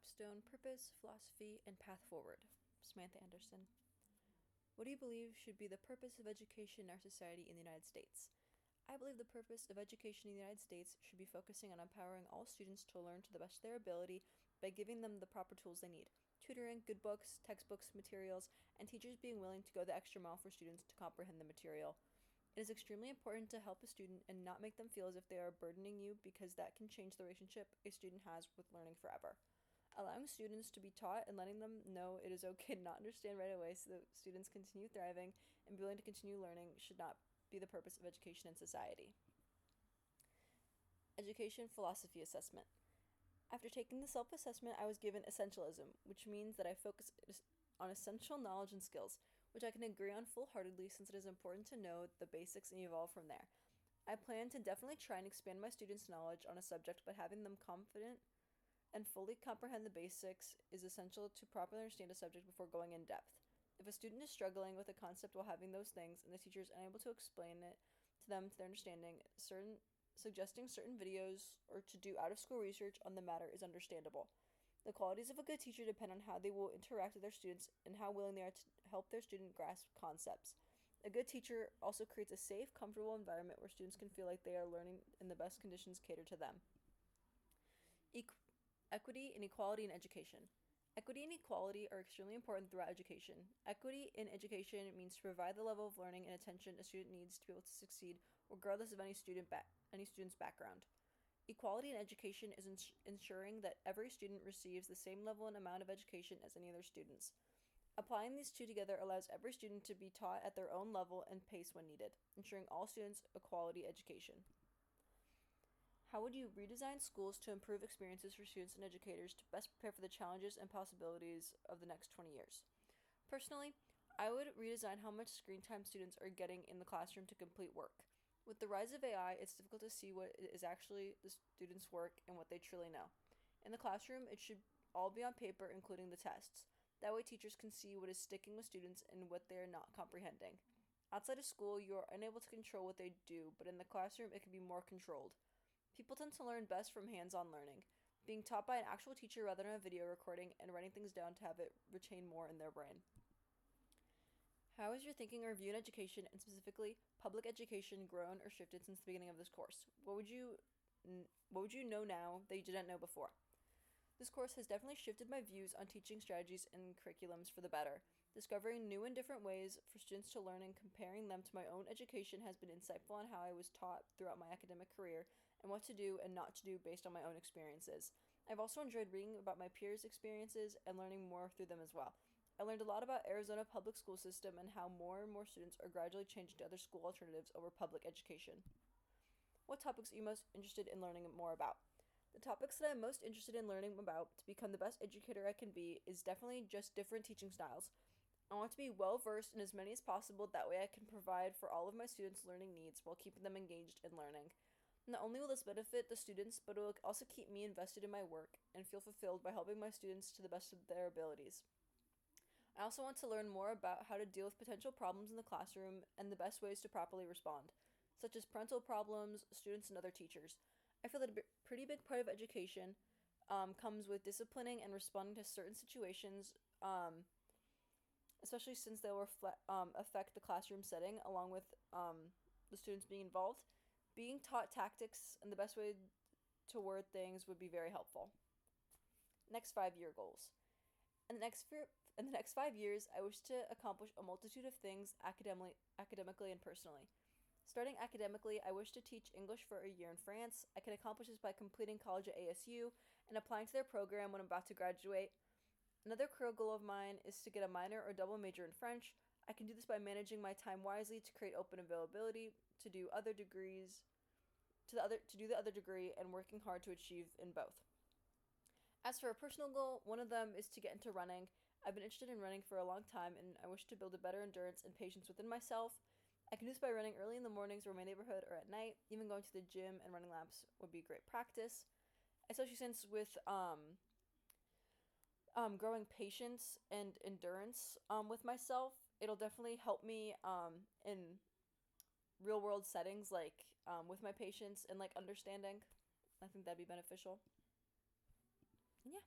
Capstone, Purpose, Philosophy, and Path Forward. Samantha Anderson. What do you believe should be the purpose of education in our society in the United States? I believe the purpose of education in the United States should be focusing on empowering all students to learn to the best of their ability by giving them the proper tools they need. Tutoring, good books, textbooks, materials, and teachers being willing to go the extra mile for students to comprehend the material. It is extremely important to help a student and not make them feel as if they are burdening you, because that can change the relationship a student has with learning forever. Allowing students to be taught and letting them know it is okay to not understand right away so that students continue thriving and be willing to continue learning should not be the purpose of education in society. Education Philosophy Assessment. After taking the self-assessment, I was given essentialism, which means that I focus on essential knowledge and skills, which I can agree on full-heartedly since it is important to know the basics and evolve from there. I plan to definitely try and expand my students' knowledge on a subject, but having them confident and fully comprehend the basics is essential to properly understand a subject before going in depth. If a student is struggling with a concept while having those things and the teacher is unable to explain it to them to their understanding, suggesting certain videos or to do out-of-school research on the matter is understandable. The qualities of a good teacher depend on how they will interact with their students and how willing they are to help their student grasp concepts. A good teacher also creates a safe, comfortable environment where students can feel like they are learning in the best conditions catered to them. Equity and equality in education. Equity and equality are extremely important throughout education. Equity in education means to provide the level of learning and attention a student needs to be able to succeed, regardless of any student's background. Equality in education is ensuring that every student receives the same level and amount of education as any other students. Applying these two together allows every student to be taught at their own level and pace when needed, ensuring all students a quality education. How would you redesign schools to improve experiences for students and educators to best prepare for the challenges and possibilities of the next 20 years? Personally, I would redesign how much screen time students are getting in the classroom to complete work. With the rise of AI, it's difficult to see what is actually the students' work and what they truly know. In the classroom, it should all be on paper, including the tests. That way, teachers can see what is sticking with students and what they are not comprehending. Outside of school, you are unable to control what they do, but in the classroom, it can be more controlled. People tend to learn best from hands-on learning, being taught by an actual teacher rather than a video recording and writing things down to have it retain more in their brain. How has your thinking or view in education, and specifically public education, grown or shifted since the beginning of this course? What would you know now that you didn't know before? This course has definitely shifted my views on teaching strategies and curriculums for the better. Discovering new and different ways for students to learn and comparing them to my own education has been insightful on how I was taught throughout my academic career and what to do and not to do based on my own experiences. I've also enjoyed reading about my peers' experiences and learning more through them as well. I learned a lot about Arizona public school system and how more and more students are gradually changing to other school alternatives over public education. What topics are you most interested in learning more about? The topics that I'm most interested in learning about to become the best educator I can be is definitely just different teaching styles. I want to be well versed in as many as possible, that way I can provide for all of my students' learning needs while keeping them engaged in learning. Not only will this benefit the students, but it will also keep me invested in my work and feel fulfilled by helping my students to the best of their abilities. I also want to learn more about how to deal with potential problems in the classroom and the best ways to properly respond, such as parental problems, students, and other teachers. I feel that a pretty big part of education comes with disciplining and responding to certain situations, especially since they will affect the classroom setting along with the students being involved. Being taught tactics and the best way to word things would be very helpful. Next 5-year goals. In the next 5 years, I wish to accomplish a multitude of things academically and personally. Starting academically, I wish to teach English for a year in France. I can accomplish this by completing college at ASU and applying to their program when I'm about to graduate. Another career goal of mine is to get a minor or double major in French. I can do this by managing my time wisely to create open availability to do other degrees, to do the other degree, and working hard to achieve in both. As for a personal goal, one of them is to get into running. I've been interested in running for a long time, and I wish to build a better endurance and patience within myself. I can do this by running early in the mornings or my neighborhood or at night. Even going to the gym and running laps would be great practice, especially since with growing patience and endurance with myself, it'll definitely help me in real world settings, like with my patience and like understanding. I think that'd be beneficial. And yeah.